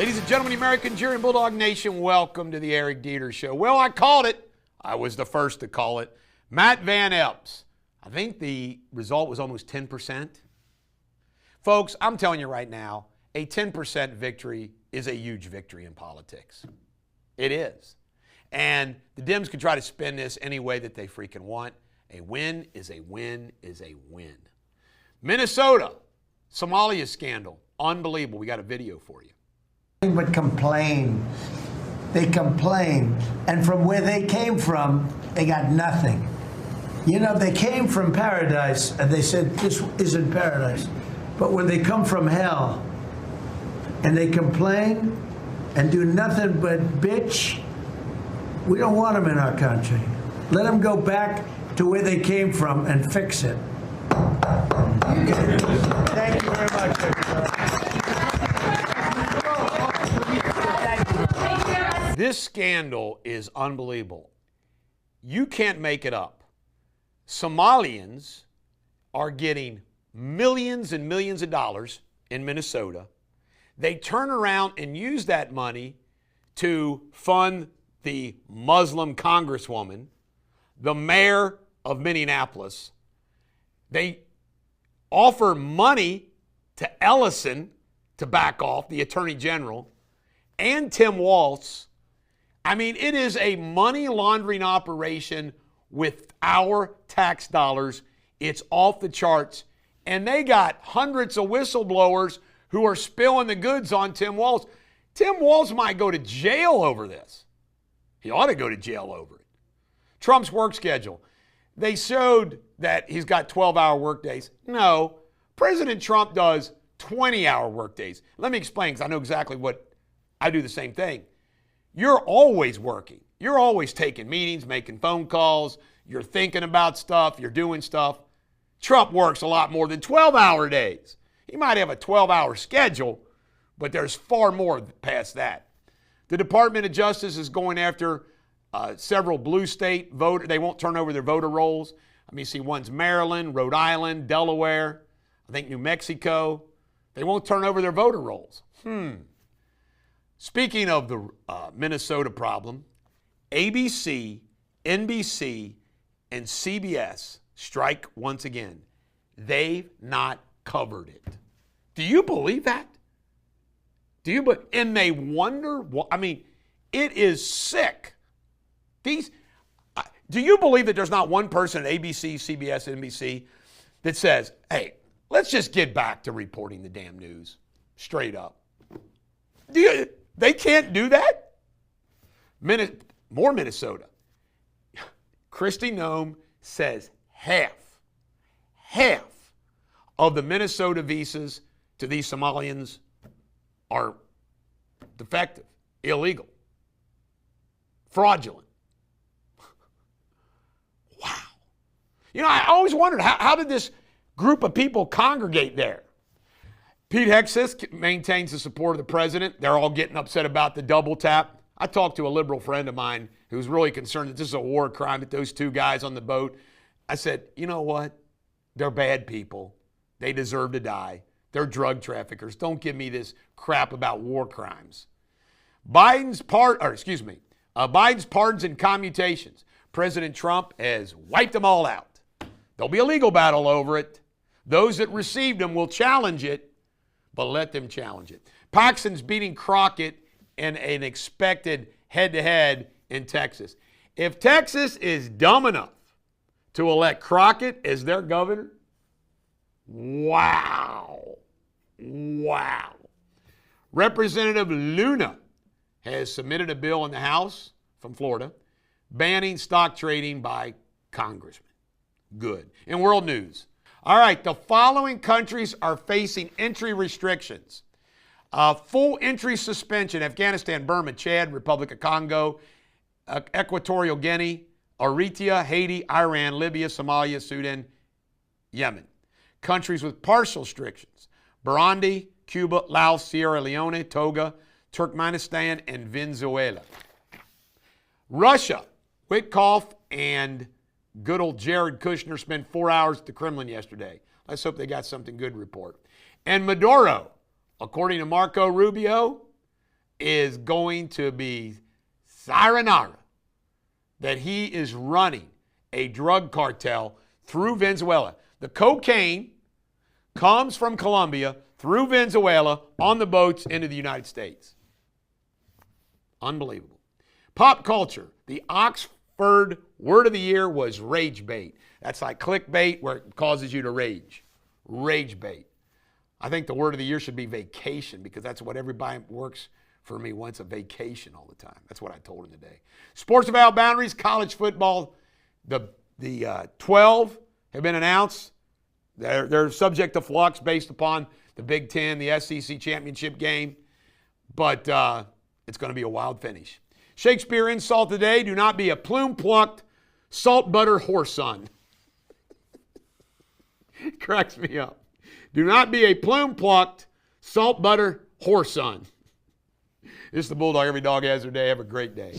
Ladies and gentlemen, American Jury and Bulldog Nation, welcome to the Eric Deters Show. Well, I called it. I was the first to call it. Matt Van Epps. I think the result was almost 10%. Folks, I'm telling you right now, a 10% victory is a huge victory in politics. It is. And the Dems can try to spin this any way that they freaking want. A win is a win is a win. Minnesota, Somalia scandal. Unbelievable. We got a video for you. But complain. They complain. And from where they came from, they got nothing. You know, they came from paradise and they said, this isn't paradise. But when they come from hell and they complain and do nothing but bitch, we don't want them in our country. Let them go back to where they came from and fix it. Okay. Thank you very much, everybody. This scandal is unbelievable. You can't make it up. Somalians are getting millions and millions of dollars in Minnesota. They turn around and use that money to fund the Muslim congresswoman, the mayor of Minneapolis. They offer money to Ellison to back off, the attorney general, and Tim Walz. I mean, it is a money laundering operation with our tax dollars. It's off the charts. And they got hundreds of whistleblowers who are spilling the goods on Tim Walz. Tim Walz might go to jail over this. He ought to go to jail over it. Trump's work schedule. They showed that he's got 12-hour workdays. No, President Trump does 20-hour workdays. Let me explain, because I know exactly what I do the same thing. You're always working. You're always taking meetings, making phone calls. You're thinking about stuff. You're doing stuff. Trump works a lot more than 12-hour days. He might have a 12-hour schedule, but there's far more past that. The Department of Justice is going after several blue state voters. They won't turn over their voter rolls. Let me see, one's Maryland, Rhode Island, Delaware, I think New Mexico. They won't turn over their voter rolls. Speaking of the Minnesota problem, ABC, NBC, and CBS strike once again. They've not covered it. Do you believe that? And they wonder what, I mean, it is sick. Do you believe that there's not one person at ABC, CBS, NBC that says, hey, let's just get back to reporting the damn news straight up? They can't do that? More Minnesota. Kristi Noem says half of the Minnesota visas to these Somalians are defective, illegal, fraudulent. Wow. You know, I always wondered, how did this group of people congregate there? Pete Hegseth maintains the support of the president. They're all getting upset about the double tap. I talked to a liberal friend of mine who's really concerned that this is a war crime, that those two guys on the boat. I said, you know what? They're bad people. They deserve to die. They're drug traffickers. Don't give me this crap about war crimes. Biden's pardons and commutations. President Trump has wiped them all out. There'll be a legal battle over it. Those that received them will challenge it, but let them challenge it. Paxton's beating Crockett in an expected head-to-head in Texas. If Texas is dumb enough to elect Crockett as their governor, wow. Representative Luna has submitted a bill in the House from Florida banning stock trading by congressmen. Good. In world news, all right, the following countries are facing entry restrictions. Full entry suspension: Afghanistan, Burma, Chad, Republic of Congo, Equatorial Guinea, Eritrea, Haiti, Iran, Libya, Somalia, Sudan, Yemen. Countries with partial restrictions: Burundi, Cuba, Laos, Sierra Leone, Togo, Turkmenistan, and Venezuela. Russia, Witkoff and good old Jared Kushner spent 4 hours at the Kremlin yesterday. Let's hope they got something good to report. And Maduro, according to Marco Rubio, is going to be sayonara that he is running a drug cartel through Venezuela. The cocaine comes from Colombia through Venezuela on the boats into the United States. Unbelievable. Pop culture. The Oxford word of the year was rage bait. That's like clickbait where it causes you to rage. Rage bait. I think the word of the year should be vacation because that's what everybody works for me wants, a vacation all the time. That's what I told him today. Sports Without Boundaries, college football. The 12 have been announced. They're subject to flux based upon the Big Ten, the SEC championship game. But it's going to be a wild finish. Shakespeare insult today, do not be a plume-plucked, salt-butter whoreson. Cracks me up. Do not be a plume-plucked, salt-butter whoreson. This is the Bulldog. Every dog has their day. Have a great day.